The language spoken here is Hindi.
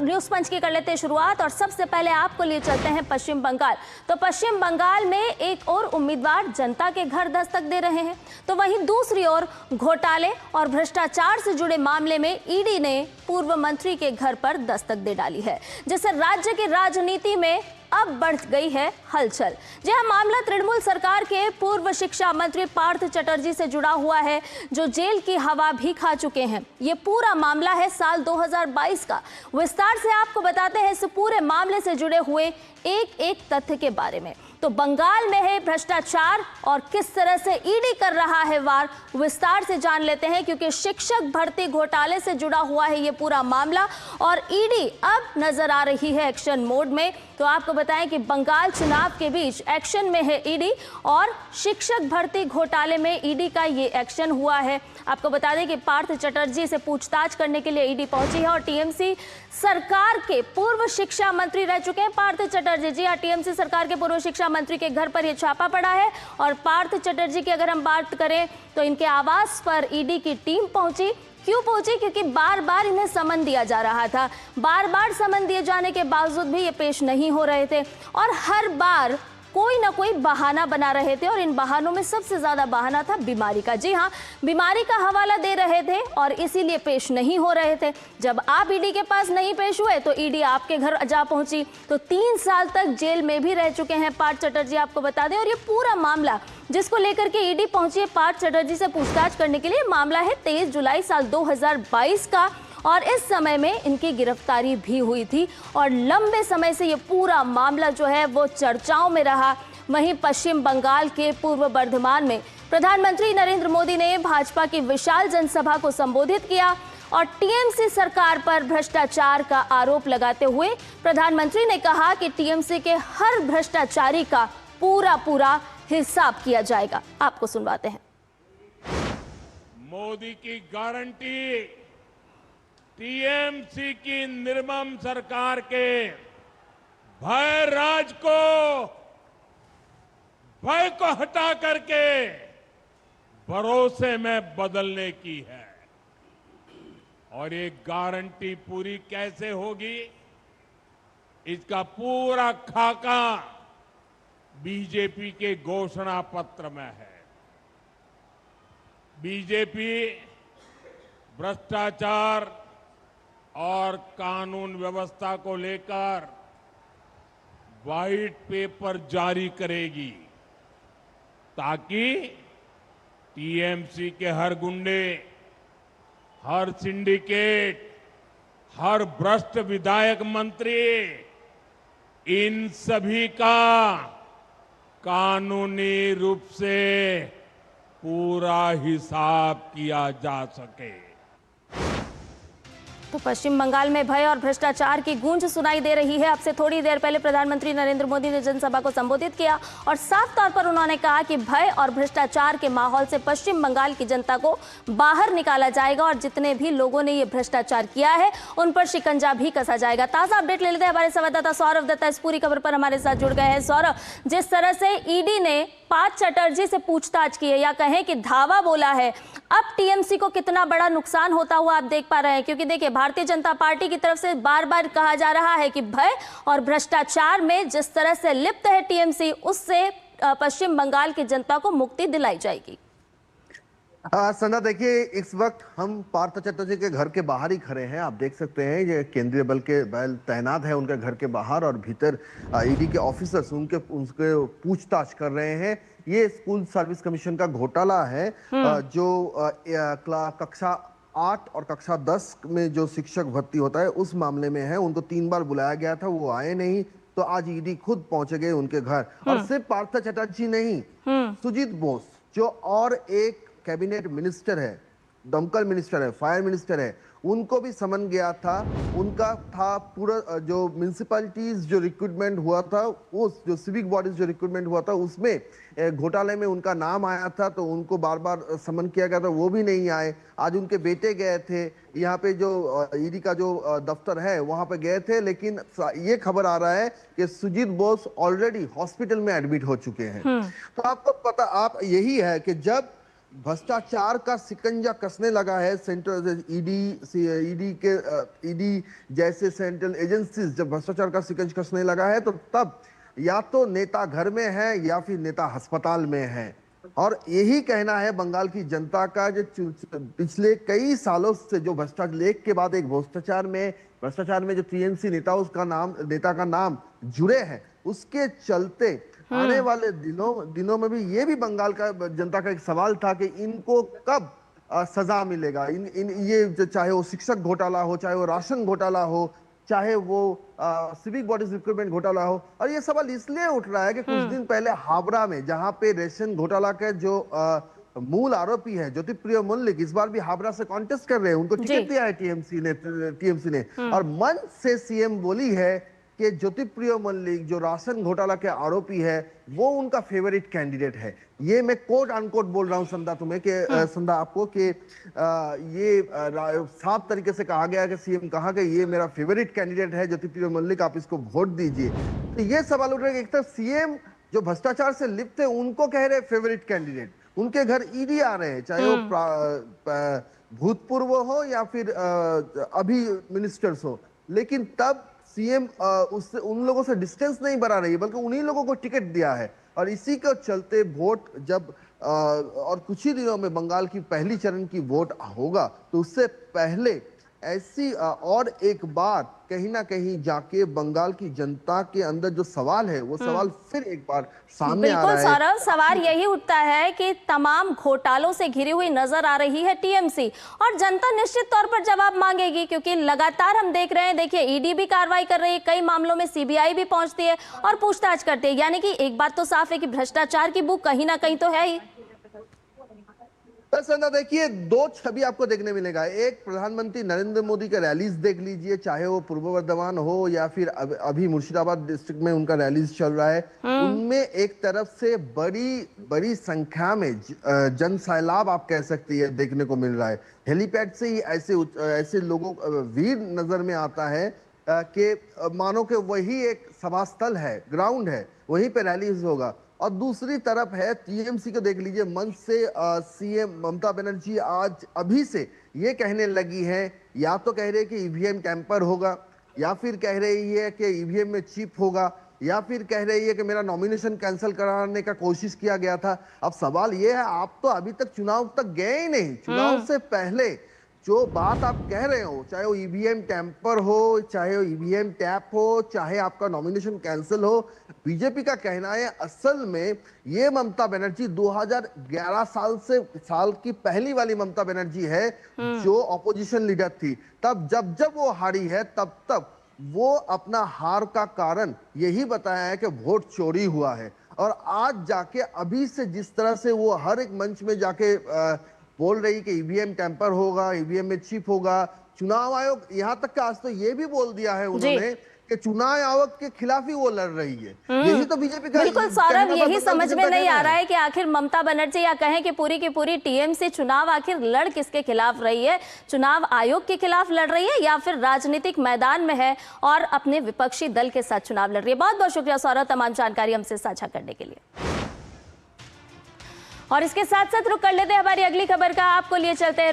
न्यूज पंच की कर लेते हैं शुरुआत और सबसे पहले आपको लिए चलते हैं पश्चिम बंगाल। तो पश्चिम बंगाल में एक और उम्मीदवार जनता के घर दस्तक दे रहे हैं, तो वहीं दूसरी ओर घोटाले और भ्रष्टाचार से जुड़े मामले में ईडी ने पूर्व मंत्री के घर पर दस्तक दे डाली है, जिससे राज्य की राजनीति में अब बढ़ गई है हलचल। यह मामला तृणमूल सरकार के पूर्व शिक्षा मंत्री पार्थ चटर्जी से जुड़ा हुआ है, जो जेल की हवा भी खा चुके हैं। ये पूरा मामला है साल 2022 का। विस्तार से आपको बताते हैं इस पूरे मामले से जुड़े हुए एक एक तथ्य के बारे में। तो बंगाल में है भ्रष्टाचार और किस तरह से ईडी कर रहा है वार, विस्तार से जान लेते हैं, क्योंकि शिक्षक भर्ती घोटाले से जुड़ा हुआ है ये पूरा मामला और ईडी अब नजर आ रही है एक्शन मोड में। तो आपको बताएं कि बंगाल चुनाव के बीच एक्शन में है ईडी और शिक्षक भर्ती घोटाले में ईडी का ये एक्शन हुआ है। आपको बता दें कि पार्थ चटर्जी से पूछताछ करने के लिए ईडी पहुंची है और टीएमसी सरकार के पूर्व शिक्षा मंत्री रह चुके हैं पार्थ चटर्जी। जी हाँ, टीएमसी सरकार के पूर्व शिक्षा मंत्री के घर पर यह छापा पड़ा है और पार्थ चटर्जी की अगर हम बात करें तो इनके आवास पर ईडी की टीम पहुंची। क्यों पहुंची? क्योंकि बार बार इन्हें समन दिया जा रहा था। बार बार समन दिए जाने के बावजूद भी ये पेश नहीं हो रहे थे और हर बार कोई ना कोई बहाना बना रहे थे और इन बहानों में सबसे ज्यादा बहाना था बीमारी का। जी हाँ, बीमारी का हवाला दे रहे थे और इसीलिए पेश नहीं हो रहे थे। जब आप ईडी के पास नहीं पेश हुए तो ईडी आपके घर जा पहुंची। तो 3 साल तक जेल में भी रह चुके हैं पार्थ चटर्जी, आपको बता दें। और ये पूरा मामला जिसको लेकर के ईडी पहुंची है पार्थ चटर्जी से पूछताछ करने के लिए, मामला है 23 जुलाई साल 2022 का और इस समय में इनकी गिरफ्तारी भी हुई थी और लंबे समय से ये पूरा मामला जो है वो चर्चाओं में रहा। वहीं पश्चिम बंगाल के पूर्व बर्धमान में प्रधानमंत्री नरेंद्र मोदी ने भाजपा की विशाल जनसभा को संबोधित किया और टीएमसी सरकार पर भ्रष्टाचार का आरोप लगाते हुए प्रधानमंत्री ने कहा कि टीएमसी के हर भ्रष्टाचारी का पूरा हिसाब किया जाएगा। आपको सुनवाते हैं। मोदी की गारंटी, टीएमसी की निर्मम सरकार के भय राज को, भय को हटा करके भरोसे में बदलने की है। और ये गारंटी पूरी कैसे होगी, इसका पूरा खाका बीजेपी के घोषणा पत्र में है। बीजेपी भ्रष्टाचार और कानून व्यवस्था को लेकर व्हाइट पेपर जारी करेगी ताकि टीएमसी के हर गुंडे, हर सिंडिकेट, हर भ्रष्ट विधायक मंत्री, इन सभी का कानूनी रूप से पूरा हिसाब किया जा सके। तो पश्चिम बंगाल में भय और भ्रष्टाचार की गूंज सुनाई दे रही है। अब से थोड़ी देर पहले प्रधानमंत्री नरेंद्र मोदी ने जनसभा को संबोधित किया और साफ तौर पर उन्होंने कहा कि भय और भ्रष्टाचार के माहौल से पश्चिम बंगाल की जनता को बाहर निकाला जाएगा और जितने भी लोगों ने ये भ्रष्टाचार किया है उन पर शिकंजा भी कसा जाएगा। ताजा अपडेट ले लेते हैं, हमारे संवाददाता सौरभ दत्ता इस पूरी खबर पर हमारे साथ जुड़ गए हैं। सौरभ, जिस तरह से ईडी ने पार्थ चटर्जी से पूछताछ की है या कहें कि धावा बोला है, अब टीएमसी को कितना बड़ा नुकसान होता हुआ आप देख पा रहे हैं? क्योंकि देखिए, भारतीय जनता पार्टी की तरफ से बार बार कहा जा रहा है कि भय और भ्रष्टाचार में जिस तरह से लिप्त है टीएमसी, उससे पश्चिम बंगाल की जनता को मुक्ति दिलाई जाएगी। संध्या, देखिए, इस वक्त हम पार्थ चटर्जी के घर के बाहर ही खड़े हैं। आप देख सकते हैं ये केंद्रीय बल के बल तैनात है उनके घर के बाहर और भीतर ईडी के ऑफिसर्स उनके पूछताछ कर रहे हैं। ये स्कूल सर्विस कमीशन का घोटाला है जो कक्षा 8 और कक्षा 10 में जो शिक्षक भर्ती होता है उस मामले में है। उनको 3 बार बुलाया गया था, वो आए नहीं, तो आज ईडी खुद पहुंचे गए उनके घर। और सिर्फ पार्थ चटर्जी नहीं, सुजीत बोस जो और एक कैबिनेट मिनिस्टर है, दमकल मिनिस्टर है, फायर मिनिस्टर है, उनको भी समन गया था। उनका था पूरा जो म्युनिसिपैलिटीज जो रिक्रूटमेंट हुआ था, उस जो सिविक बॉडीज जो रिक्रूटमेंट हुआ था उसमें घोटाले में उनका नाम आया था, तो उनको बार बार समन किया गया था, वो भी नहीं आए। आज उनके बेटे गए थे, यहाँ पे जो ईडी का जो दफ्तर है वहां पे गए थे, लेकिन ये खबर आ रहा है कि सुजीत बोस ऑलरेडी हॉस्पिटल में एडमिट हो चुके हैं। तो आपको पता, आप यही है कि जब भ्रष्टाचार का शिकंजा कसने लगा है सेंट्रल ईडी जैसे सेंट्रल एजेंसीज जब भ्रष्टाचार का शिकंजा कसने लगा है तो तब या तो नेता घर में है या फिर नेता अस्पताल में है। और यही कहना है बंगाल की जनता का जो पिछले कई सालों से जो भ्रष्टाचार लेख के बाद एक भ्रष्टाचार में जो टीएमसी नेता का नाम जुड़े हैं, उसके चलते आने वाले दिनों में भी ये भी बंगाल का जनता का एक सवाल था कि इनको कब सजा मिलेगा। ये चाहे वो शिक्षक घोटाला हो, चाहे वो राशन घोटाला हो, चाहे वो सिविक बॉडीज रिक्रूटमेंट घोटाला हो। और ये सवाल इसलिए उठ रहा है कि कुछ दिन पहले हावड़ा में, जहां पे रेशन घोटाला के जो मूल आरोपी है ज्योतिप्रिय मल्लिक, इस बार भी हावड़ा से कॉन्टेस्ट कर रहे हैं, उनको टिकट दिया है टीएमसी ने और मंच से सीएम बोली है कि ज्योतिप्रिय मल्लिक जो राशन घोटाला के आरोपी है वो उनका फेवरेट कैंडिडेट है। ये मैं कोट अनकोट बोल रहा हूं संदा आपको कि ये साफ तरीके से कहा गया कि सीएम कहा कि ये मेरा फेवरेट कैंडिडेट है ज्योतिप्रिय मल्लिक, आप इसको वोट दीजिए। तो ये सवाल उठ रहा है कि एक तरफ सीएम जो भ्रष्टाचार से लिप्त है उनको कह रहे फेवरेट कैंडिडेट, उनके घर ईडी आ रहे हैं, चाहे वो भूतपूर्व हो या फिर अभी मिनिस्टर्स हो, लेकिन तब सीएम उससे उन लोगों से डिस्टेंस नहीं बना रही है बल्कि उन्हीं लोगों को टिकट दिया है। और इसी के चलते वोट जब और कुछ ही दिनों में बंगाल की पहली चरण की वोट होगा तो उससे पहले ऐसी और एक बार कहीं ना कहीं जाके बंगाल की जनता के अंदर जो सवाल है वो सवाल फिर एक बार सामने आ रहा है। बिल्कुल सौरभ, सवाल यही उठता है कि तमाम घोटालों से घिरी हुई नजर आ रही है टीएमसी और जनता निश्चित तौर पर जवाब मांगेगी, क्योंकि लगातार हम देख रहे हैं, देखिए ईडी भी कार्रवाई कर रही है, कई मामलों में सीबीआई भी पहुंचती है और पूछताछ करती है। यानी कि एक बात तो साफ है कि भ्रष्टाचार की बुक कहीं ना कहीं तो है ही। संदा देखिए, दो छवि आपको देखने मिलेगा। एक, प्रधानमंत्री नरेंद्र मोदी का रैलीज देख लीजिए, चाहे वो पूर्व वर्धमान हो या फिर अभी मुर्शिदाबाद डिस्ट्रिक्ट में उनका रैलीज चल रहा है। उनमें एक तरफ से बड़ी संख्या में जन सैलाब आप कह सकती है देखने को मिल रहा है। हेलीपैड से ही ऐसे लोगों भीड़ नजर में आता है कि मानो कि वही एक सभा स्थल है, ग्राउंड है, वहीं पे रैलीज होगा। और दूसरी तरफ है टीएमसी को देख लीजिए, मंच से सीएम ममता बनर्जी आज अभी से ये कहने लगी है, या तो कह रहे कि ईवीएम टैंपर होगा, या फिर कह रही है कि ईवीएम में चिप होगा, या फिर कह रही है कि मेरा नॉमिनेशन कैंसिल कराने का कोशिश किया गया था। अब सवाल ये है, आप तो अभी तक चुनाव तक गए ही नहीं। चुनाव से पहले जो बात आप कह रहे हो, चाहे वो ईवीएम टैंपर हो, चाहे वो ईवीएम टैप हो, चाहे आपका नॉमिनेशन कैंसिल हो, बीजेपी का कहना है असल में ये ममता बनर्जी 2011 साल की पहली वाली ममता बनर्जी है जो ऑपोजिशन लीडर थी। तब जब वो हारी है तब वो अपना हार का कारण यही बताया है कि वोट चोरी हुआ है। और आज जाके अभी से जिस तरह से वो हर एक मंच में जाके बोल रही कि ईवीएम टैंपर होगा, ईवीएम में चिप होगा, चुनाव आयोग, यहां तक कि आज तो ये भी बोल दिया है उन्होंने कि चुनाव आयोग के खिलाफ ही वो लड़ रही है। यही तो बीजेपी का बिल्कुल सौरभ, यही समझ में नहीं आ रहा है कि आखिर ममता बनर्जी या कहें कि पूरी की पूरी टीएमसी चुनाव आखिर लड़ किसके खिलाफ रही है? चुनाव आयोग के खिलाफ लड़ रही है या फिर राजनीतिक मैदान में है और अपने विपक्षी दल के साथ चुनाव लड़ रही है? बहुत बहुत शुक्रिया सौरभ तमाम जानकारी हमसे साझा करने के लिए। और इसके साथ साथ रुक कर लेते हैं हमारी अगली खबर का। आपको लिए चलते हैं